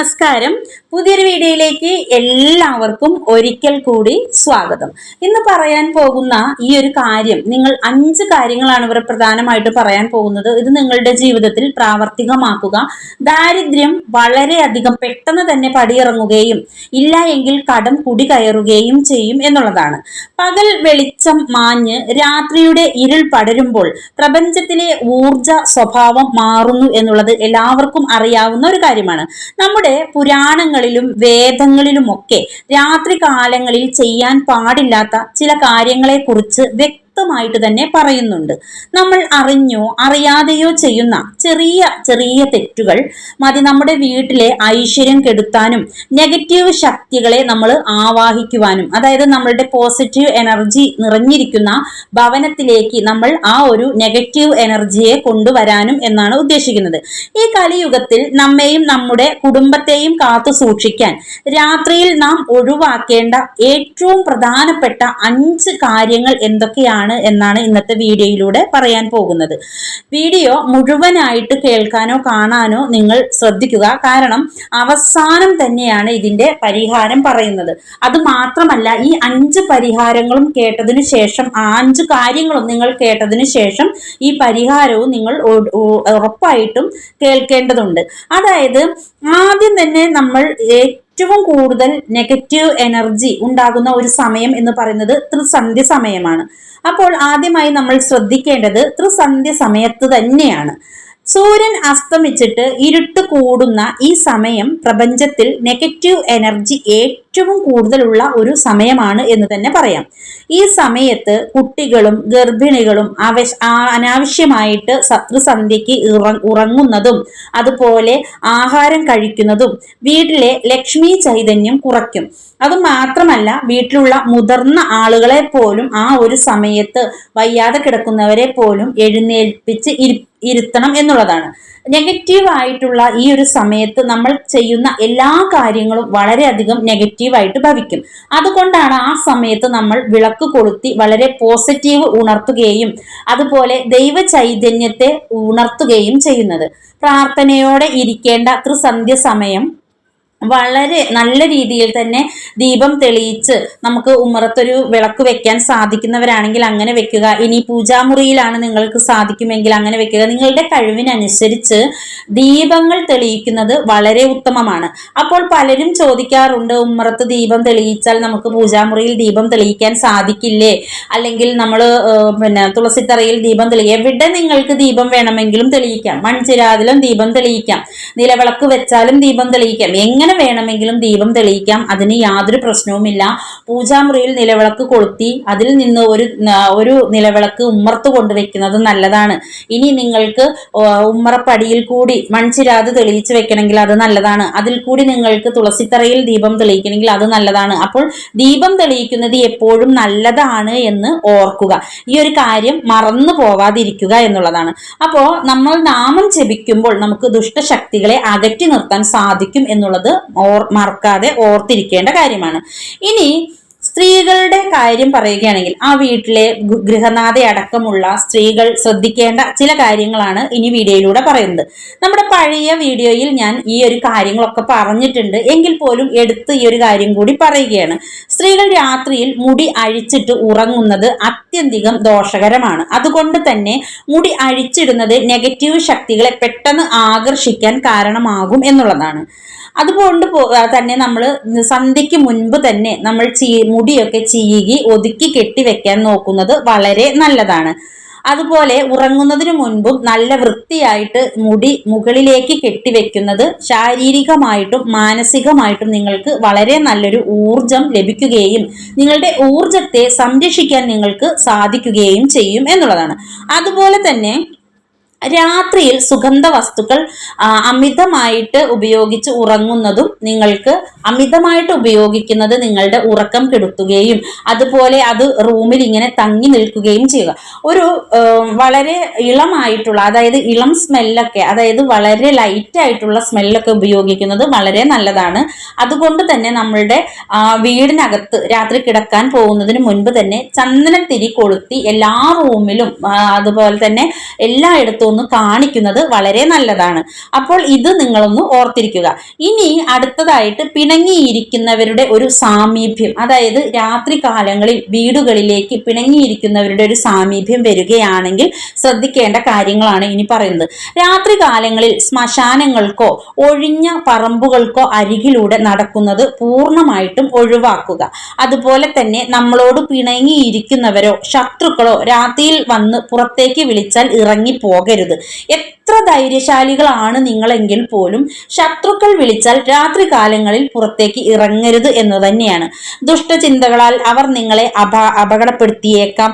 നമസ്കാരം. പുതിയൊരു വീഡിയോയിലേക്ക് എല്ലാവർക്കും ഒരിക്കൽ കൂടി സ്വാഗതം. ഇന്ന് പറയാൻ പോകുന്ന ഈ ഒരു കാര്യം, നിങ്ങൾ 5 കാര്യങ്ങളാണ് ഇവർ പ്രധാനമായിട്ട് പറയാൻ പോകുന്നത്. ഇത് നിങ്ങളുടെ ജീവിതത്തിൽ പ്രാവർത്തികമാക്കുക. ദാരിദ്ര്യം വളരെയധികം പെട്ടെന്ന് തന്നെ പടിയിറങ്ങുകയും ഇല്ല എങ്കിൽ കടം കുടി കയറുകയും ചെയ്യും എന്നുള്ളതാണ്. പകൽ വെളിച്ചം മാഞ്ഞ് രാത്രിയുടെ ഇരുൾ പടരുമ്പോൾ പ്രപഞ്ചത്തിലെ ഊർജ സ്വഭാവം മാറുന്നു എന്നുള്ളത് എല്ലാവർക്കും അറിയാവുന്ന ഒരു കാര്യമാണ്. നമ്മുടെ പുരാണങ്ങളിലും വേദങ്ങളിലുമൊക്കെ രാത്രി കാലങ്ങളിൽ ചെയ്യാൻ പാടില്ലാത്ത ചില കാര്യങ്ങളെ കുറിച്ച് വ്യക്തമായിട്ട് തന്നെ പറയുന്നുണ്ട്. നമ്മൾ അറിഞ്ഞോ അറിയാതെയോ ചെയ്യുന്ന ചെറിയ ചെറിയ തെറ്റുകൾ മതി നമ്മുടെ വീട്ടിലെ ഐശ്വര്യം കെടുത്താനും നെഗറ്റീവ് ശക്തികളെ നമ്മൾ ആവാഹിക്കുവാനും, അതായത് നമ്മളുടെ പോസിറ്റീവ് എനർജി നിറഞ്ഞിരിക്കുന്ന ഭവനത്തിലേക്ക് നമ്മൾ ആ ഒരു നെഗറ്റീവ് എനർജിയെ കൊണ്ടുവരാനും എന്നാണ് ഉദ്ദേശിക്കുന്നത്. ഈ കലിയുഗത്തിൽ നമ്മെയും നമ്മുടെ കുടുംബത്തെയും കാത്തു സൂക്ഷിക്കാൻ രാത്രിയിൽ നാം ഒഴിവാക്കേണ്ട ഏറ്റവും പ്രധാനപ്പെട്ട 5 കാര്യങ്ങൾ എന്തൊക്കെയാണ് എന്നാണ് ഇന്നത്തെ വീഡിയോയിലൂടെ പറയാൻ പോകുന്നത്. വീഡിയോ മുഴുവനായിട്ട് കേൾക്കാനോ കാണാനോ നിങ്ങൾ ശ്രദ്ധിക്കുക. കാരണം അവസാനം തന്നെയാണ് ഇതിന്റെ പരിഹാരം പറയുന്നത്. അത് മാത്രമല്ല, ഈ 5 പരിഹാരങ്ങളും കേട്ടതിനു ശേഷം, 5 കാര്യങ്ങളും നിങ്ങൾ കേട്ടതിനു ശേഷം ഈ പരിഹാരവും നിങ്ങൾ ഉറപ്പായിട്ടും കേൾക്കേണ്ടതുണ്ട്. അതായത് ആദ്യം തന്നെ നമ്മൾ ഏറ്റവും കൂടുതൽ നെഗറ്റീവ് എനർജി ഉണ്ടാകുന്ന ഒരു സമയം എന്ന് പറയുന്നത് ത്രിസന്ധ്യ സമയമാണ്. അപ്പോൾ ആദ്യമായി നമ്മൾ ശ്രദ്ധിക്കേണ്ടത് ത്രിസന്ധ്യ സമയത്ത് തന്നെയാണ്. സൂര്യൻ അസ്തമിച്ചിട്ട് ഇരുട്ട് കൂടുന്ന ഈ സമയം പ്രപഞ്ചത്തിൽ നെഗറ്റീവ് എനർജി ഏറ്റവും കൂടുതലുള്ള ഒരു സമയമാണ് എന്ന് തന്നെ പറയാം. ഈ സമയത്ത് കുട്ടികളും ഗർഭിണികളും അനാവശ്യമായിട്ട് ത്രിസന്ധ്യയ്ക്ക് ഉറങ്ങുന്നതും അതുപോലെ ആഹാരം കഴിക്കുന്നതും വീട്ടിലെ ലക്ഷ്മി ചൈതന്യം കുറയ്ക്കും. അതുമാത്രമല്ല, വീട്ടിലുള്ള മുതിർന്ന ആളുകളെ പോലും ആ ഒരു സമയത്ത് വയ്യാതെ കിടക്കുന്നവരെ പോലും എഴുന്നേൽപ്പിച്ച് ഇരുത്തണം എന്നുള്ളതാണ്. നെഗറ്റീവ് ആയിട്ടുള്ള ഈ ഒരു സമയത്ത് നമ്മൾ ചെയ്യുന്ന എല്ലാ കാര്യങ്ങളും വളരെയധികം നെഗറ്റീവായിട്ട് ഭവിക്കും. അതുകൊണ്ടാണ് ആ സമയത്ത് നമ്മൾ വിളക്ക് കൊളുത്തി വളരെ പോസിറ്റീവ് ഉണർത്തുകയും അതുപോലെ ദൈവ ചൈതന്യത്തെ ഉണർത്തുകയും ചെയ്യുന്നത്. പ്രാർത്ഥനയോടെ ഇരിക്കേണ്ട ത്രിസന്ധ്യ സമയം വളരെ നല്ല രീതിയിൽ തന്നെ ദീപം തെളിയിച്ച് നമുക്ക് ഉമ്മറത്തൊരു വിളക്ക് വെക്കാൻ സാധിക്കുന്നവരാണെങ്കിൽ അങ്ങനെ വെക്കുക. ഇനി പൂജാമുറിയിലാണ് നിങ്ങൾക്ക് സാധിക്കുമെങ്കിൽ അങ്ങനെ വെക്കുക. നിങ്ങളുടെ കഴിവിനനുസരിച്ച് ദീപങ്ങൾ തെളിയിക്കുന്നത് വളരെ ഉത്തമമാണ്. അപ്പോൾ പലരും ചോദിക്കാറുണ്ട്, ഉമ്മറത്ത് ദീപം തെളിയിച്ചാൽ നമുക്ക് പൂജാമുറിയിൽ ദീപം തെളിയിക്കാൻ സാധിക്കില്ലേ? അല്ലെങ്കിൽ നമ്മൾ തുളസിത്തറയിൽ ദീപം തെളിയിക്കാം. എവിടെ നിങ്ങൾക്ക് ദീപം വേണമെങ്കിലും തെളിയിക്കാം. മൺചിരാതിലും ദീപം തെളിയിക്കാം. നിലവിളക്ക് വെച്ചാലും ദീപം തെളിയിക്കാം. എങ്ങനെ വേണമെങ്കിലും ദീപം തെളിയിക്കാം. അതിന് യാതൊരു പ്രശ്നവുമില്ല. പൂജാമുറിയിൽ നിലവിളക്ക് കൊളുത്തി അതിൽ നിന്ന് ഒരു നിലവിളക്ക് ഉമ്മർത്ത് കൊണ്ടുവെക്കുന്നത് നല്ലതാണ്. ഇനി നിങ്ങൾക്ക് ഉമ്മറപ്പടിയിൽ കൂടി മൺചിരാത് തെളിയിച്ച് വെക്കണമെങ്കിൽ അത് നല്ലതാണ്. അതിൽ കൂടി നിങ്ങൾക്ക് തുളസിത്തറയിൽ ദീപം തെളിയിക്കണമെങ്കിൽ അത് നല്ലതാണ്. അപ്പോൾ ദീപം തെളിയിക്കുന്നത് എപ്പോഴും നല്ലതാണ് എന്ന് ഓർക്കുക. ഈ ഒരു കാര്യം മറന്നു പോവാതിരിക്കുക എന്നുള്ളതാണ്. അപ്പോൾ നമ്മൾ നാമം ജപിക്കുമ്പോൾ നമുക്ക് ദുഷ്ടശക്തികളെ അകറ്റി നിർത്താൻ സാധിക്കും എന്നുള്ളത് മറക്കാതെ ഓർത്തിരിക്കേണ്ട കാര്യമാണ്. ഇനി സ്ത്രീകളുടെ കാര്യം പറയുകയാണെങ്കിൽ ആ വീട്ടിലെ ഗൃഹനാഥയടക്കമുള്ള സ്ത്രീകൾ ശ്രദ്ധിക്കേണ്ട ചില കാര്യങ്ങളാണ് ഇനി വീഡിയോയിലൂടെ പറയുന്നത്. നമ്മുടെ പഴയ വീഡിയോയിൽ ഞാൻ ഈ ഒരു കാര്യങ്ങളൊക്കെ പറഞ്ഞിട്ടുണ്ട്. എങ്കിൽ പോലും എടുത്ത് ഈ ഒരു കാര്യം കൂടി പറയുകയാണ്. സ്ത്രീകൾ രാത്രിയിൽ മുടി അഴിച്ചിട്ട് ഉറങ്ങുന്നത് അത്യധികം ദോഷകരമാണ്. അതുകൊണ്ട് തന്നെ മുടി അഴിച്ചിടുന്നത് നെഗറ്റീവ് ശക്തികളെ പെട്ടെന്ന് ആകർഷിക്കാൻ കാരണമാകും എന്നുള്ളതാണ്. അതുകൊണ്ട് തന്നെ നമ്മൾ സന്ധ്യയ്ക്ക് മുൻപ് തന്നെ നമ്മൾ മുടിയൊക്കെ ചീകി ഒതുക്കി കെട്ടിവെക്കാൻ നോക്കുന്നത് വളരെ നല്ലതാണ്. അതുപോലെ ഉറങ്ങുന്നതിന് മുൻപും നല്ല വൃത്തിയായിട്ട് മുടി മുകളിലേക്ക് കെട്ടിവെക്കുന്നത് ശാരീരികമായിട്ടും മാനസികമായിട്ടും നിങ്ങൾക്ക് വളരെ നല്ലൊരു ഊർജം ലഭിക്കുകയും നിങ്ങളുടെ ഊർജത്തെ സംരക്ഷിക്കാൻ നിങ്ങൾക്ക് സാധിക്കുകയും ചെയ്യും എന്നുള്ളതാണ്. അതുപോലെ തന്നെ രാത്രിയിൽ സുഗന്ധ വസ്തുക്കൾ അമിതമായിട്ട് ഉപയോഗിച്ച് ഉറങ്ങുന്നതും നിങ്ങൾക്ക് അമിതമായിട്ട് ഉപയോഗിക്കുന്നത് നിങ്ങളുടെ ഉറക്കം കെടുത്തുകയും അതുപോലെ അത് റൂമിൽ ഇങ്ങനെ തങ്ങി നിൽക്കുകയും ചെയ്യുക. ഒരു വളരെ ഇളമായിട്ടുള്ള, അതായത് ഇളം സ്മെല്ലൊക്കെ, അതായത് വളരെ ലൈറ്റ് ആയിട്ടുള്ള സ്മെല്ലൊക്കെ ഉപയോഗിക്കുന്നത് വളരെ നല്ലതാണ്. അതുകൊണ്ട് തന്നെ നമ്മളുടെ വീടിനകത്ത് രാത്രി കിടക്കാൻ പോകുന്നതിന് മുൻപ് തന്നെ ചന്ദനത്തിരി കൊളുത്തി എല്ലാ റൂമിലും അതുപോലെ തന്നെ എല്ലായിടത്തും ഒന്ന് കാണിക്കുന്നത് വളരെ നല്ലതാണ്. അപ്പോൾ ഇത് നിങ്ങളൊന്ന് ഓർത്തിരിക്കുക. ഇനി അടുത്തതായിട്ട് പിണങ്ങിയിരിക്കുന്നവരുടെ ഒരു സാമീപ്യം, അതായത് രാത്രി കാലങ്ങളിൽ വീടുകളിലേക്ക് പിണങ്ങിയിരിക്കുന്നവരുടെ ഒരു സാമീപ്യം വരികയാണെങ്കിൽ ശ്രദ്ധിക്കേണ്ട കാര്യങ്ങളാണ് ഇനി പറയുന്നത്. രാത്രി കാലങ്ങളിൽ ശ്മശാനങ്ങൾക്കോ ഒഴിഞ്ഞ പറമ്പുകൾക്കോ അരികിലൂടെ നടക്കുന്നത് പൂർണ്ണമായിട്ടും ഒഴിവാക്കുക. അതുപോലെ തന്നെ നമ്മളോട് പിണങ്ങിയിരിക്കുന്നവരോ ശത്രുക്കളോ രാത്രിയിൽ വന്ന് പുറത്തേക്ക് വിളിച്ചാൽ ഇറങ്ങി പോകരുത്. എത്ര ധൈര്യശാലികളാണ് നിങ്ങളെങ്കിൽ പോലും ശത്രുക്കൾ വിളിച്ചാൽ രാത്രി കാലങ്ങളിൽ പുറത്തേക്ക് ഇറങ്ങരുത് എന്ന് തന്നെയാണ്. ദുഷ്ടചിന്തകളാൽ അവർ നിങ്ങളെ അപകടപ്പെടുത്തിയേക്കാം.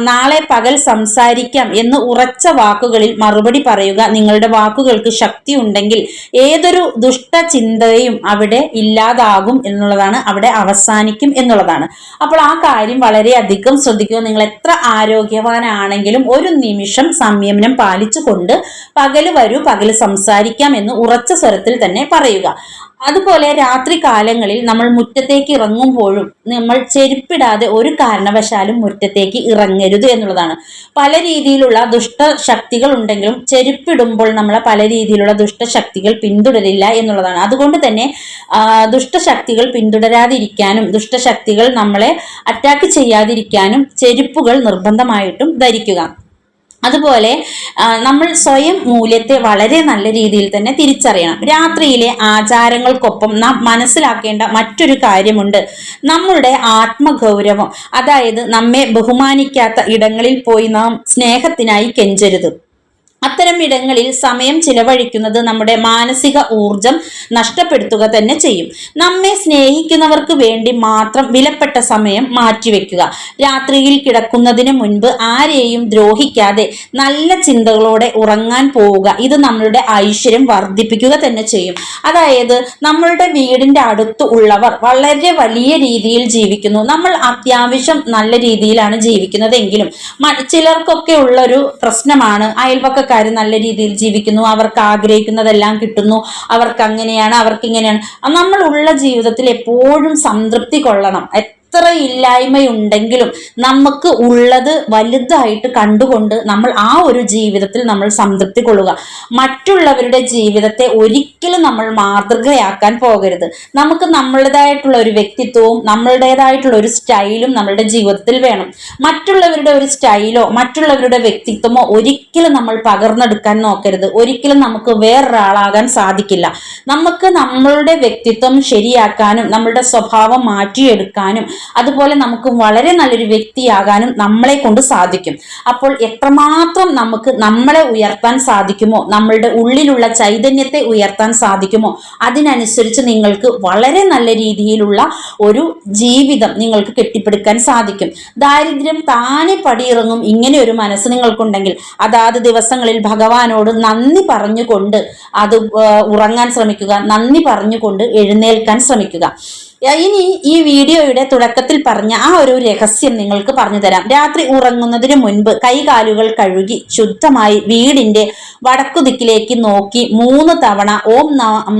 നാളെ പകൽ സംസാരിക്കാം എന്ന് ഉറച്ച വാക്കുകളിൽ മറുപടി പറയുക. നിങ്ങളുടെ വാക്കുകൾക്ക് ശക്തി ഉണ്ടെങ്കിൽ ഏതൊരു ദുഷ്ടചിന്തയും അവിടെ ഇല്ലാതാകും എന്നുള്ളതാണ്, അവിടെ അവസാനിക്കും എന്നുള്ളതാണ്. അപ്പോൾ ആ കാര്യം വളരെയധികം ശ്രദ്ധിക്കുക. നിങ്ങൾ എത്ര ആരോഗ്യവാനാണെങ്കിലും ഒരു നിമിഷം സംയമനം പാലിച്ചുകൊണ്ട് പകല് വരൂ, പകല് സംസാരിക്കാം എന്ന് ഉറച്ച സ്വരത്തിൽ തന്നെ പറയുക. അതുപോലെ രാത്രി കാലങ്ങളിൽ നമ്മൾ മുറ്റത്തേക്ക് ഇറങ്ങുമ്പോഴും നമ്മൾ ചെരുപ്പിടാതെ ഒരു കാരണവശാലും മുറ്റത്തേക്ക് ഇറങ്ങരുത് എന്നുള്ളതാണ്. പല രീതിയിലുള്ള ദുഷ്ടശക്തികൾ ഉണ്ടെങ്കിലും ചെരുപ്പിടുമ്പോൾ നമ്മളെ പല രീതിയിലുള്ള ദുഷ്ടശക്തികൾ പിന്തുടരില്ല എന്നുള്ളതാണ്. അതുകൊണ്ട് തന്നെ ദുഷ്ടശക്തികൾ പിന്തുടരാതിരിക്കാനും ദുഷ്ടശക്തികൾ നമ്മളെ അറ്റാക്ക് ചെയ്യാതിരിക്കാനും ചെരുപ്പുകൾ നിർബന്ധമായിട്ടും ധരിക്കുക. അതുപോലെ നമ്മൾ സ്വയം മൂല്യത്തെ വളരെ നല്ല രീതിയിൽ തന്നെ തിരിച്ചറിയണം. രാത്രിയിലെ ആചാരങ്ങൾക്കൊപ്പം നാം മനസ്സിലാക്കേണ്ട മറ്റൊരു കാര്യമുണ്ട്. നമ്മളുടെ ആത്മഗൗരവം, അതായത് നമ്മെ ബഹുമാനിക്കാത്ത ഇടങ്ങളിൽ പോയി നാം സ്നേഹത്തിനായി കെഞ്ചരുത്. അത്തരം ഇടങ്ങളിൽ സമയം ചിലവഴിക്കുന്നത് നമ്മുടെ മാനസിക ഊർജം നഷ്ടപ്പെടുത്തുക തന്നെ ചെയ്യും. നമ്മെ സ്നേഹിക്കുന്നവർക്ക് വേണ്ടി മാത്രം വിലപ്പെട്ട സമയം മാറ്റിവെക്കുക. രാത്രിയിൽ കിടക്കുന്നതിന് മുൻപ് ആരെയും ദ്രോഹിക്കാതെ നല്ല ചിന്തകളോടെ ഉറങ്ങാൻ പോവുക. ഇത് നമ്മളുടെ ഐശ്വര്യം വർദ്ധിപ്പിക്കുക തന്നെ ചെയ്യും. അതായത് നമ്മളുടെ വീടിന്റെ അടുത്ത് ഉള്ളവർ വളരെ വലിയ രീതിയിൽ ജീവിക്കുന്നു, നമ്മൾ അത്യാവശ്യം നല്ല രീതിയിലാണ് ജീവിക്കുന്നതെങ്കിലും ചിലർക്കൊക്കെ ഉള്ളൊരു പ്രശ്നമാണ് അയൽവക്കക്കാർ നല്ല രീതിയിൽ ജീവിക്കുന്നു, അവർക്ക് ആഗ്രഹിക്കുന്നതെല്ലാം കിട്ടുന്നു, അവർക്ക് അങ്ങനെയാണ്, അവർക്ക് ഇങ്ങനെയാണ്. നമ്മൾ ഉള്ള ജീവിതത്തിൽ എപ്പോഴും സംതൃപ്തി കൊള്ളണം. എത്ര ഇല്ലായ്മയുണ്ടെങ്കിലും നമുക്ക് ഉള്ളത് വലുതായിട്ട് കണ്ടുകൊണ്ട് നമ്മൾ ആ ഒരു ജീവിതത്തിൽ നമ്മൾ സംതൃപ്തി കൊള്ളുക. മറ്റുള്ളവരുടെ ജീവിതത്തെ ഒരിക്കലും നമ്മൾ മാതൃകയാക്കാൻ പോകരുത്. നമുക്ക് നമ്മളുടേതായിട്ടുള്ള ഒരു വ്യക്തിത്വവും നമ്മളുടേതായിട്ടുള്ള ഒരു സ്റ്റൈലും നമ്മളുടെ ജീവിതത്തിൽ വേണം. മറ്റുള്ളവരുടെ ഒരു സ്റ്റൈലോ മറ്റുള്ളവരുടെ വ്യക്തിത്വമോ ഒരിക്കലും നമ്മൾ പകർന്നെടുക്കാൻ നോക്കരുത്. ഒരിക്കലും നമുക്ക് വേറൊരാളാകാൻ സാധിക്കില്ല. നമുക്ക് നമ്മളുടെ വ്യക്തിത്വം ശരിയാക്കാനും നമ്മളുടെ സ്വഭാവം മാറ്റിയെടുക്കാനും അതുപോലെ നമുക്ക് വളരെ നല്ലൊരു വ്യക്തിയാകാനും നമ്മളെ കൊണ്ട് സാധിക്കും. അപ്പോൾ എത്രമാത്രം നമുക്ക് നമ്മളെ ഉയർത്താൻ സാധിക്കുമോ, നമ്മളുടെ ഉള്ളിലുള്ള ചൈതന്യത്തെ ഉയർത്താൻ സാധിക്കുമോ, അതിനനുസരിച്ച് നിങ്ങൾക്ക് വളരെ നല്ല രീതിയിലുള്ള ഒരു ജീവിതം നിങ്ങൾക്ക് കെട്ടിപ്പടുക്കാൻ സാധിക്കും. ദാരിദ്ര്യം താനെ പടിയിറങ്ങും. ഇങ്ങനെ ഒരു മനസ്സ് നിങ്ങൾക്കുണ്ടെങ്കിൽ അതാത് ദിവസങ്ങളിൽ ഭഗവാനോട് നന്ദി പറഞ്ഞുകൊണ്ട് അത് ഉറങ്ങാൻ ശ്രമിക്കുക, നന്ദി പറഞ്ഞുകൊണ്ട് എഴുന്നേൽക്കാൻ ശ്രമിക്കുക. ഇനി ഈ വീഡിയോയുടെ തുടക്കത്തിൽ പറഞ്ഞ ആ ഒരു രഹസ്യം നിങ്ങൾക്ക് പറഞ്ഞു തരാം. രാത്രി ഉറങ്ങുന്നതിന് മുൻപ് കൈകാലുകൾ കഴുകി ശുദ്ധമായി വീടിന്റെ വടക്കുദിക്കിലേക്ക് നോക്കി 3 തവണ ഓം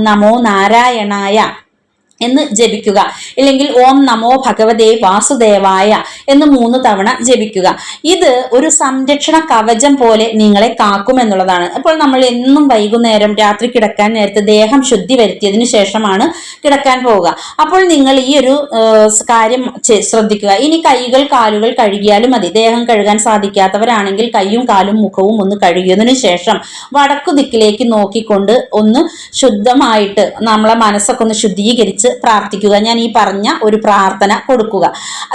നമോ നാരായണായ എന്ന് ജപിക്കുക. ഇല്ലെങ്കിൽ ഓം നമോ ഭഗവതേ വാസുദേവായ എന്ന് 3 തവണ ജപിക്കുക. ഇത് ഒരു സംരക്ഷണ കവചം പോലെ നിങ്ങളെ കാക്കുമെന്നുള്ളതാണ്. അപ്പോൾ നമ്മൾ എന്നും വൈകുന്നേരം രാത്രി കിടക്കാൻ നേരത്തെ ദേഹം ശുദ്ധി വരുത്തിയതിനു ശേഷമാണ് കിടക്കാൻ പോവുക. അപ്പോൾ നിങ്ങൾ ഈ ഒരു കാര്യം ശ്രദ്ധിക്കുക. ഇനി കൈകൾ കാലുകൾ കഴുകിയാലും മതി. ദേഹം കഴുകാൻ സാധിക്കാത്തവരാണെങ്കിൽ കൈയും കാലും മുഖവും ഒന്ന് കഴുകിയതിനു ശേഷം വടക്കു ദിക്കിലേക്ക് നോക്കിക്കൊണ്ട് ഒന്ന് ശുദ്ധമായിട്ട് നമ്മളെ മനസ്സൊക്കെ ഒന്ന് ശുദ്ധീകരിച്ച് പ്രാർത്ഥിക്കുക. ഞാൻ ഈ പറഞ്ഞ ഒരു പ്രാർത്ഥന കൊടുക്കുക.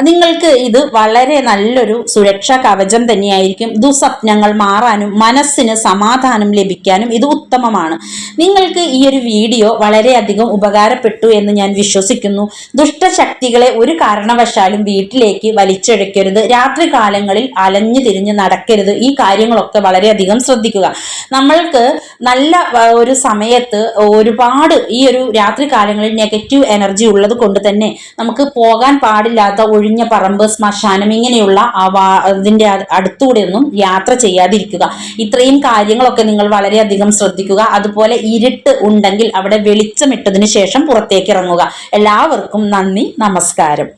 നിങ്ങൾക്ക് ഇത് വളരെ നല്ലൊരു സുരക്ഷാ കവചം തന്നെയായിരിക്കും. ദുസ്വപ്നങ്ങൾ മാറാനും മനസ്സിന് സമാധാനം ലഭിക്കാനും ഇത് ഉത്തമമാണ്. നിങ്ങൾക്ക് ഈ ഒരു വീഡിയോ വളരെയധികം ഉപകാരപ്പെട്ടു എന്ന് ഞാൻ വിശ്വസിക്കുന്നു. ദുഷ്ടശക്തികളെ ഒരു കാരണവശാലും വീട്ടിലേക്ക് വലിച്ചെടുക്കരുത്. രാത്രി കാലങ്ങളിൽ അലഞ്ഞു തിരിഞ്ഞ് നടക്കരുത്. ഈ കാര്യങ്ങളൊക്കെ വളരെയധികം ശ്രദ്ധിക്കുക. നമ്മൾക്ക് നല്ല ഒരു സമയത്ത് ഒരുപാട് ഈ ഒരു രാത്രി കാലങ്ങളിൽ നെഗറ്റീവ് എനർജി ഉള്ളത് കൊണ്ട് തന്നെ നമുക്ക് പോകാൻ പാടില്ലാത്ത ഒഴിഞ്ഞ പറമ്പ്, ശ്മശാനം ഇങ്ങനെയുള്ള അതിന്റെ അടുത്തൂടെ ഒന്നും യാത്ര ചെയ്യാതിരിക്കുക. ഇത്രയും കാര്യങ്ങളൊക്കെ നിങ്ങൾ വളരെയധികം ശ്രദ്ധിക്കുക. അതുപോലെ ഇരുട്ട് ഉണ്ടെങ്കിൽ അവിടെ വെളിച്ചമിട്ടതിന് ശേഷം പുറത്തേക്ക് ഇറങ്ങുക. എല്ലാവർക്കും നന്ദി, നമസ്കാരം.